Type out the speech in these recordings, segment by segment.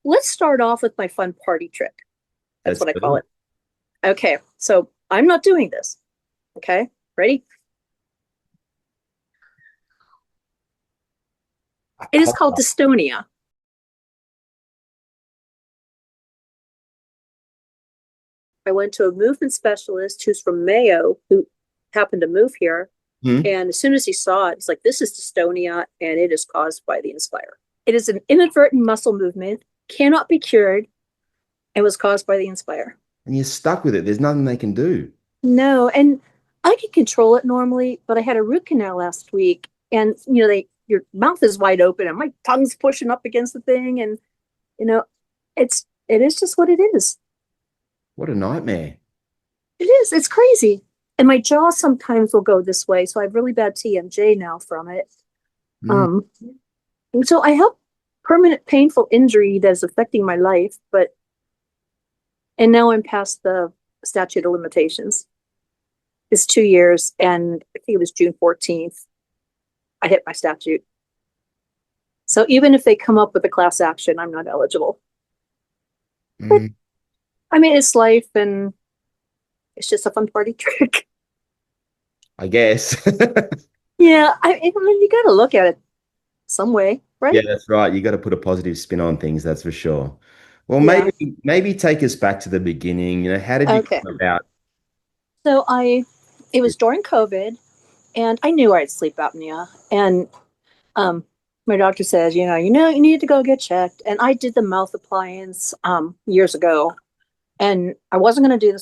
let's start off with my fun party trick. That's Let's what I do call it. it. Okay, so I'm not doing this. Okay, ready? It is Hold called on. dystonia. I went to a movement specialist who's from Mayo who happened to move here. Hmm? And as soon as he saw it, it's like, this is dystonia and it is caused by the Inspire. It is an inadvertent muscle movement, cannot be cured, and was caused by the Inspire. And you're stuck with it. There's nothing they can do. No, and I can control it normally, but I had a root canal last week, and your mouth is wide open, and my tongue's pushing up against the thing, and you know, it is just what it is. What a nightmare. It is. It's crazy, and my jaw sometimes will go this way, so I have really bad TMJ now from it. Mm. Um, and so I have permanent painful injury that is affecting my life, and now I'm past the statute of limitations. It's 2 years, and I think it was June 14th. I hit my statute. So even if they come up with a class action, I'm not eligible. But Mm. I mean, it's life and it's just a fun party trick. I guess. Yeah, I mean, you got to look at it some way, Yeah, right? that's right. You got to put a positive spin on things, that's for sure. Well, Yeah. maybe take us back to the beginning. How did you Okay. come about So it this? was during COVID, and I knew I had sleep apnea, and um, my doctor says, you need to go get checked, and I did the mouth appliance years ago, and I wasn't going to do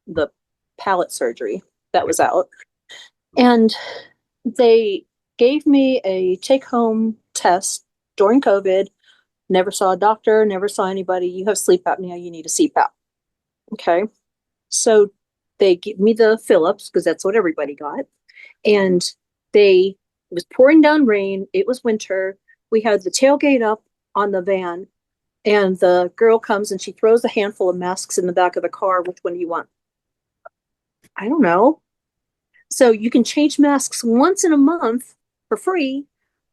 the palate surgery that was out, and they gave me a take home test during COVID. Never saw a doctor, never saw anybody. You have sleep apnea, you need a CPAP. Okay. So they give me the Phillips because that's what everybody got. And it was pouring down rain. It was winter. We had the tailgate up on the van, and the girl comes and she throws a handful of masks in the back of the car. Which one do you want? I don't know. So you can change masks once in a month for free.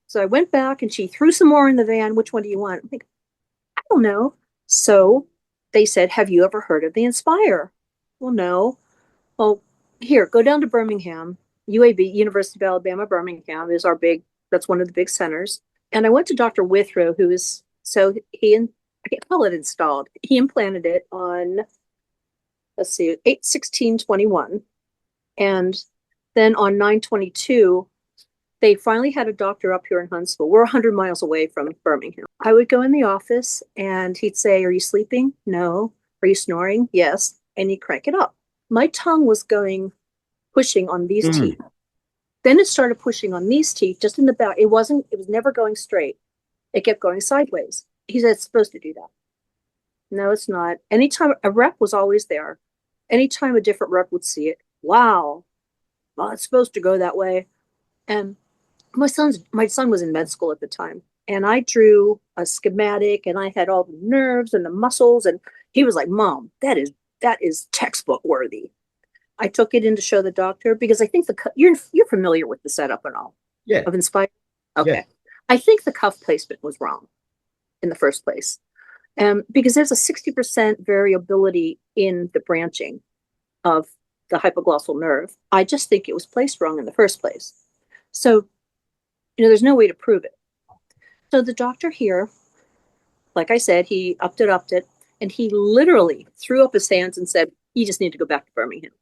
So I went back and she threw some more in the van. Which one do you want? I'm like, I don't know. So they said, have you ever heard of the Inspire? Well, no. Well, here, go down to Birmingham. UAB, University of Alabama, Birmingham is that's one of the big centers. And I went to Dr. Withrow, I can't call it installed. He implanted it on, let's see, 8/16/21. And then on 9/22, they finally had a doctor up here in Huntsville. We're 100 miles away from Birmingham. I would go in the office and he'd say, are you sleeping? No. Are you snoring? Yes. And he'd crank it up. My tongue was pushing on these Mm. teeth. Then it started pushing on these teeth just in the back. It was never going straight. It kept going sideways. He said, it's supposed to do that. No, it's not. Anytime a rep was always there, anytime a different rep would see it, wow, well, it's supposed to go that way. And my son was in med school at the time, and I drew a schematic and I had all the nerves and the muscles, and he was like, Mom, that is textbook worthy. I took it in to show the doctor because I think you're familiar with the setup and all Yeah, of Inspire. yeah. Okay. I think the cuff placement was wrong in the first place. Because there's a 60% variability in the branching of the hypoglossal nerve. I just think it was placed wrong in the first place. So, there's no way to prove it. So the doctor here, like I said, he upped it, and he literally threw up his hands and said, you just need to go back to Birmingham.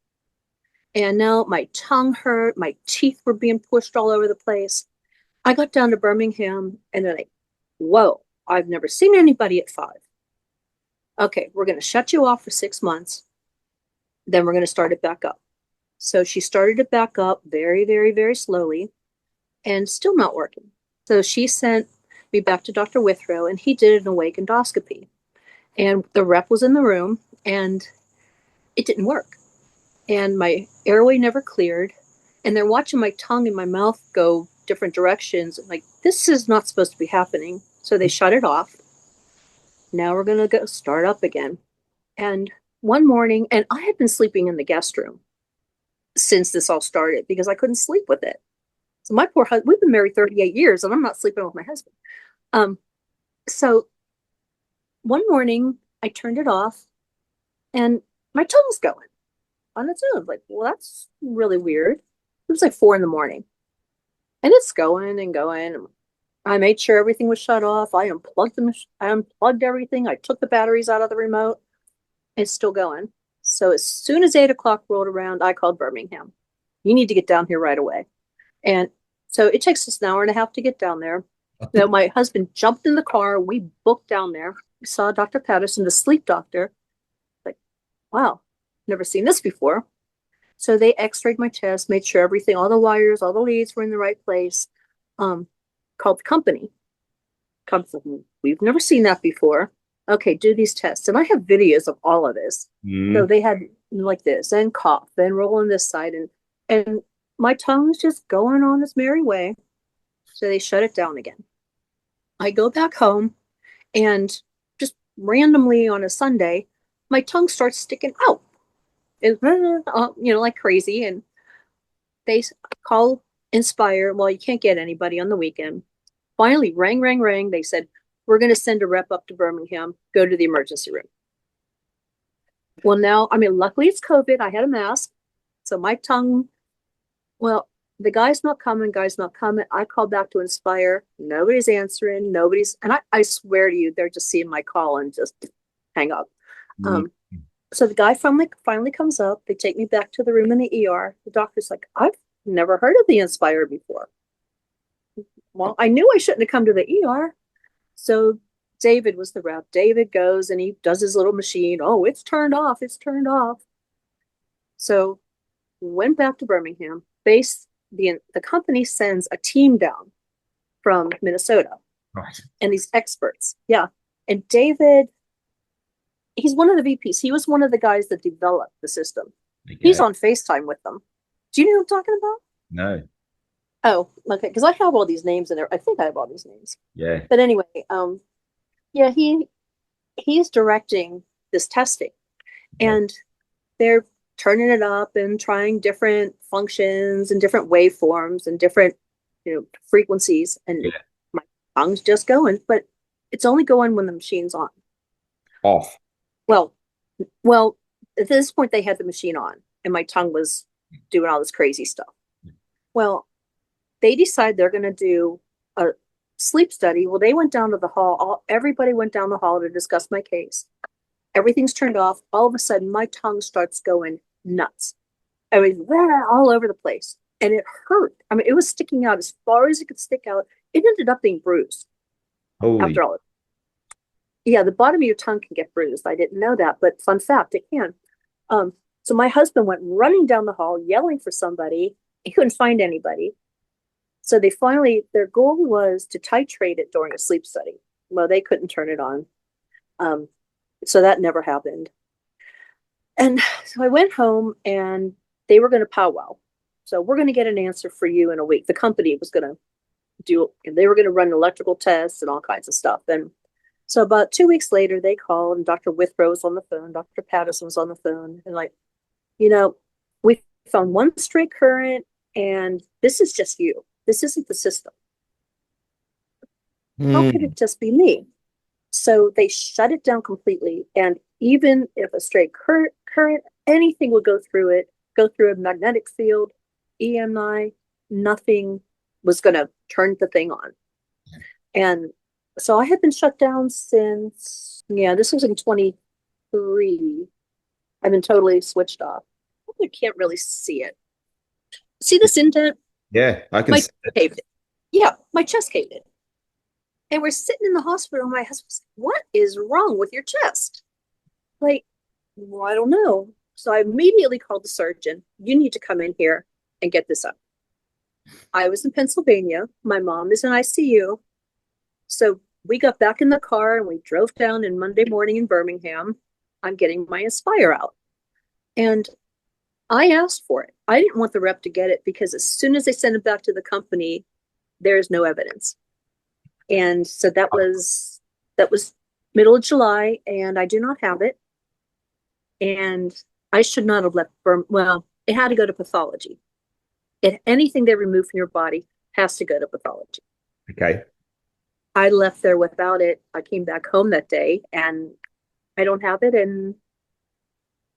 And now my tongue hurt, my teeth were being pushed all over the place. I got down to Birmingham and they're like, whoa, I've never seen anybody at 5. Okay, we're going to shut you off for 6 months. Then we're going to start it back up. So she started it back up very, very, very slowly and still not working. So she sent me back to Dr. Withrow and he did an awake endoscopy. And the rep was in the room and it didn't work. And my airway never cleared. And they're watching my tongue and my mouth go different directions. Like, this is not supposed to be happening. So they shut it off. Now we're going to go start up again. And one morning, and I had been sleeping in the guest room since this all started because I couldn't sleep with it. So my poor husband, we've been married 38 years and I'm not sleeping with my husband. Um, so one morning I turned it off and my tongue's going on its own. Like, well, that's really weird. It was like 4 in the morning and it's going and going. I made sure everything was shut off. I unplugged everything. I took the batteries out of the remote. It's still going. So as soon as 8 o'clock rolled around, I called Birmingham. You need to get down here right away. And so it takes us an hour and a half to get down there. You know, my husband jumped in the car. We booked down there. We saw Dr. Patterson, the sleep doctor. Like, wow, never seen this before. So they x-rayed my chest, made sure everything, all the wires, all the leads were in the right place. Um, Called the company. We've never seen that before. Okay, do these tests. And I have videos of all of this. So Mm. they had like this and cough and roll on this side and my tongue's just going on its merry way. So they shut it down again. I go back home and just randomly on a Sunday, my tongue starts sticking out. It's, like crazy. And they call Inspire. Well, you can't get anybody on the weekend. Finally, rang, rang, rang. They said, we're going to send a rep up to Birmingham, go to the emergency room. Well, now, I mean, luckily it's COVID. I had a mask. So my tongue, well, the guy's not coming. I called back to Inspire. Nobody's answering. And I swear to you, they're just seeing my call and just hang up. Mm. Um, so the guy finally comes up. They take me back to the room in the ER. The doctor's like, I've never heard of the Inspire before. Well, I knew I shouldn't have come to the ER. So David was the rep. David goes and he does his little machine. Oh, it's turned off. It's turned off. So went back to Birmingham. The company sends a team down from Minnesota Right. and these experts. Yeah. And David, he's one of the VPs. He was one of the guys that developed the system. He's Okay. on FaceTime with them. Do you know who I'm talking about? No. Oh, okay. Because I have all these names in there. I think I have all these names. Yeah. But anyway, yeah, he's directing this testing Okay. and they're turning it up and trying different functions and different waveforms and different frequencies and Yeah. my tongue's just going, but it's only going when the machine's on. Off. well well at this point they had the machine on and my tongue was doing all this crazy stuff. Well, they decide they're going to do a sleep study. Well, they went down to the hall. Everybody went down the hall to discuss my case. Everything's turned off. All of a sudden, my tongue starts going nuts. I mean, all over the place. And it hurt. I mean, it was sticking out as far as it could stick out. It ended up being bruised Holy. after all. Yeah, the bottom of your tongue can get bruised. I didn't know that, but fun fact, it can. So my husband went running down the hall, yelling for somebody. He couldn't find anybody. So their goal was to titrate it during a sleep study. Well, they couldn't turn it on. Um, so that never happened. And so I went home and they were going to powwow. So we're going to get an answer for you in a week. The company was going to they were going to run electrical tests and all kinds of stuff. And so about 2 weeks later, they called and Dr. Withrow was on the phone. Dr. Patterson was on the phone and like, we found one straight current and this is just you. This isn't the system. How could Hmm. it just be me? So they shut it down completely. And even if a straight current, anything would go through a magnetic field, EMI, nothing was going to turn the thing on. And so I had been shut down since, yeah, this was in 23. I've been totally switched off. I can't really see it. See this indent? Yeah, I can My see it. caved in. Yeah, my chest caved in. And we're sitting in the hospital. And my husband's, what is wrong with your chest? Like, well, I don't know. So I immediately called the surgeon. You need to come in here and get this up. I was in Pennsylvania. My mom is in ICU. So we got back in the car and we drove down in Monday morning in Birmingham. I'm getting my Inspire out. And I asked for it. I didn't want the rep to get it because as soon as they sent it back to the company, there's no evidence. And so that was middle of July, and I do not have it. And I should not have left well, it had to go to pathology. Anything they remove from your body has to go to pathology. Okay. I left there without it. I came back home that day and I don't have it, and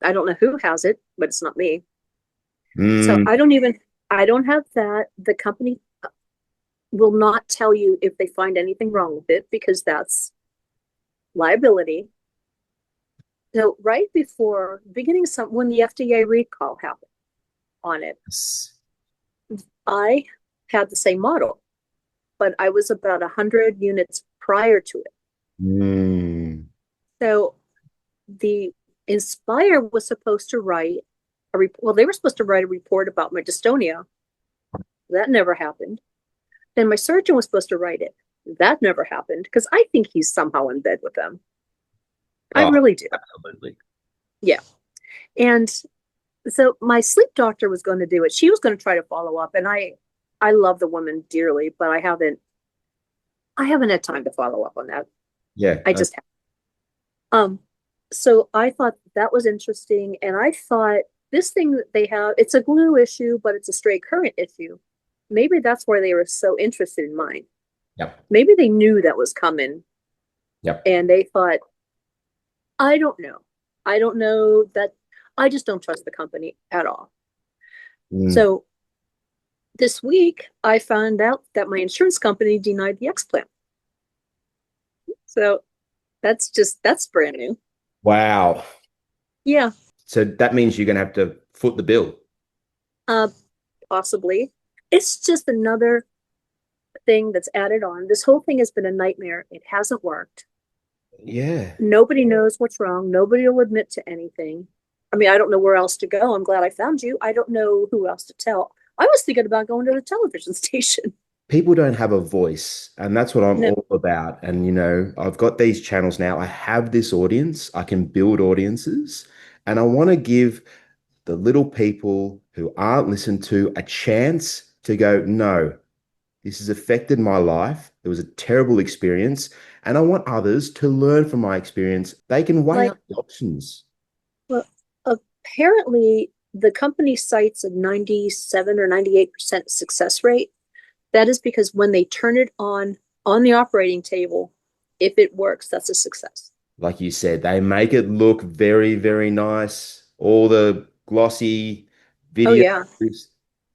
I don't know who has it, but it's not me. So Mm, I don't have that. The company will not tell you if they find anything wrong with it because that's liability. So right before beginning some when the FDA recall happened on it, yes. I had the same model, but I was about 100 units prior to it. Mm, So the Inspire was supposed to write a report. Well, they were supposed to write a report about my dystonia. That never happened. Then my surgeon was supposed to write it. That never happened because I think he's somehow in bed with them. I oh, really do. absolutely. Yeah. And so my sleep doctor was going to do it. She was going to try to follow up, and I love the woman dearly, but I haven't had time to follow up on that. Yeah. I just have. So I thought that was interesting, and I thought this thing that they have, it's a glue issue, but it's a straight current issue. Maybe that's why they were so interested in mine. Yep. Maybe they knew that was coming, Yep. and they thought, I don't know. I don't know that I just don't trust the company at all. Mm. So this week I found out that my insurance company denied the explant. So that's brand new. Wow. Yeah, So that means you're going to have to foot the bill. uh, possibly. It's just another thing that's added on. This whole thing has been a nightmare. It hasn't worked. Yeah. Nobody knows what's wrong. Nobody will admit to anything. I mean, I don't know where else to go. I'm glad I found you. I don't know who else to tell. I was thinking about going to the television station. People don't have a voice, and that's what I'm No, all about. And I've got these channels now. I have this audience. I can build audiences, and I want to give the little people who aren't listened to a chance to go, no, this has affected my life. It was a terrible experience, and I want others to learn from my experience. They can weigh like, up the options. well, apparently the company cites a 97 or 98% success rate. That is because when they turn it on the operating table, if it works, that's a success. Like you said, they make it look very, very nice. All the glossy Oh videos. yeah.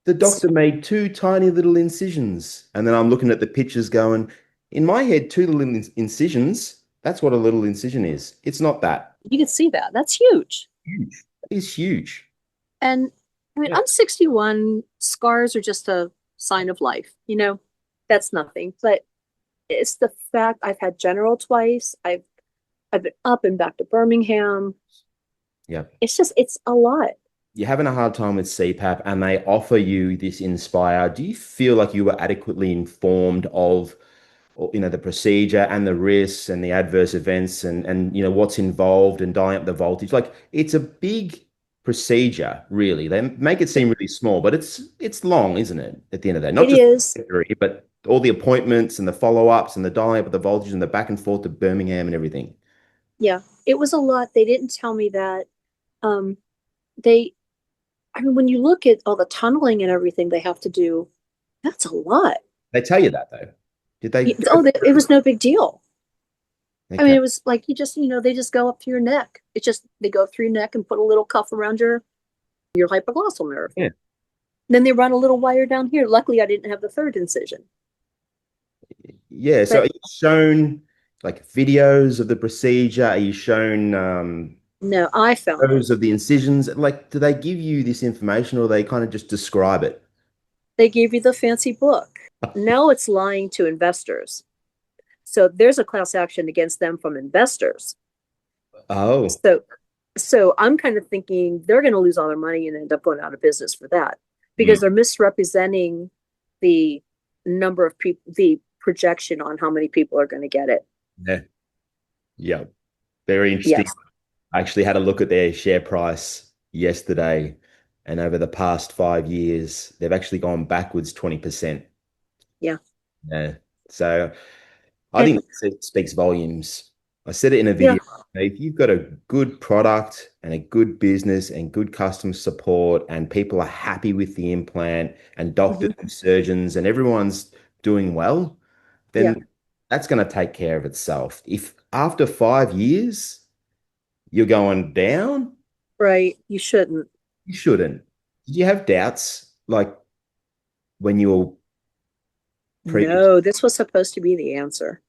The doctor made two tiny little incisions. And then I'm looking at the pictures going, in my head, two little incisions, that's what a little incision is. It's not that. You can see that. That's huge. Huge. That is huge. And I mean, Yeah. I'm 61. Scars are just a sign of life. That's nothing. But it's the fact I've had general twice. I've been up and back to Birmingham. Yeah. It's a lot. You're having a hard time with CPAP and they offer you this Inspire. Do you feel like you were adequately informed of the procedure and the risks and the adverse events and what's involved and dialing up the voltage? Like it's a big procedure, really. They make it seem really small, but it's long, isn't it? At the end of the day, not It just is. surgery, but all the appointments and the follow-ups and the dialing up of the voltage and the back and forth to Birmingham and everything. Yeah. It was a lot. They didn't tell me that. Um, they I mean, when you look at all the tunneling and everything they have to do, that's a lot. They tell you that though. Did they go Oh, it through? was no big deal. I mean, Okay. it was like they just go up to your neck. It's just they go through your neck and put a little cuff around your hypoglossal nerve. Yeah. Then they run a little wire down here. Luckily, I didn't have the third incision. Yeah. So are But you shown like videos of the procedure? Are you shown no, I found it. photos of the incisions? Like, do they give you this information or they kind of just describe it? They gave you the fancy book. Now it's lying to investors. So there's a class action against them from investors. Oh, So so I'm kind of thinking they're going to lose all their money and end up going out of business for that mm, because they're misrepresenting the number of people, the projection on how many people are going to get it. yeah. Yeah. Very interesting. Yes. I actually had a look at their share price yesterday, and over the past 5 years, they've actually gone backwards 20%. Yeah. Yeah. So I And think it speaks volumes. I said it in a yeah. video. If you've got a good product and a good business and good customer support, and people are happy with the implant, and doctors Mhm. and surgeons and everyone's doing well, Yeah. then that's going to take care of itself. If after 5 years you're going down, Right. You shouldn't. you shouldn't. Did you have doubts like when you were previous? No, this was supposed to be the answer.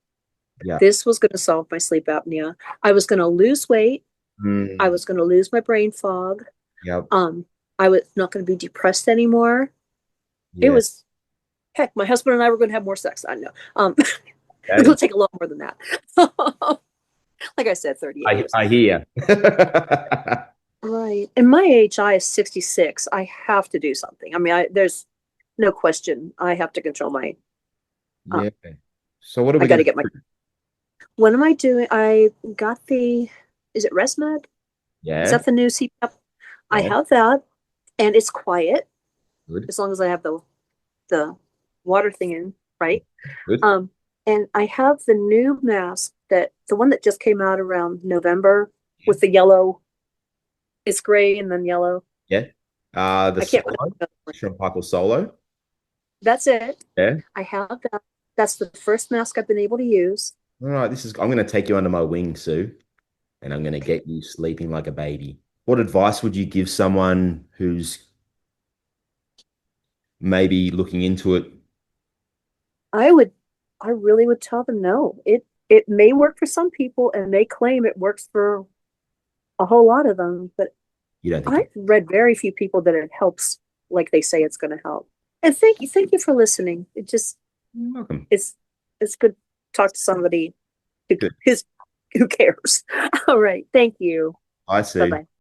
Yeah. This was going to solve my sleep apnea. I was going to lose weight. I Mm, was going to lose my brain fog. yeah. Um, I was not going to be depressed anymore. It Yeah. was heck, my husband and I were going to have more sex. I know. Okay. It'll take a lot more than that. Like I said, 38 years. I hear. Right. And my age, I is 66. I have to do something. I mean, there's no question. I have to control my, uh, Yeah. So what are I we got going to to get my, do? what am I doing? I got is it ResMed? Is Yeah. that the new CPAP? I Yeah. have that and it's quiet Good. as long as I have the water thing in, right? Good. Um, and I have the new mask the one that just came out around November Yeah. with the yellow, it's gray and then yellow. Yeah. The I can't solo, remember. Sean Parker solo. That's it. Yeah. I have that. That's the first mask I've been able to use. All right. I'm going to take you under my wing, Sue, and I'm going to get you sleeping like a baby. What advice would you give someone who's maybe looking into it? I would, I really would tell them no. It may work for some people and they claim it works for a whole lot of them, but You don't think I've it? read very few people that it helps like they say it's going to help. And thank you for listening. You're welcome. It's it's good to talk to somebody who Good. who's who cares. All right. Thank you. I Bye see. bye.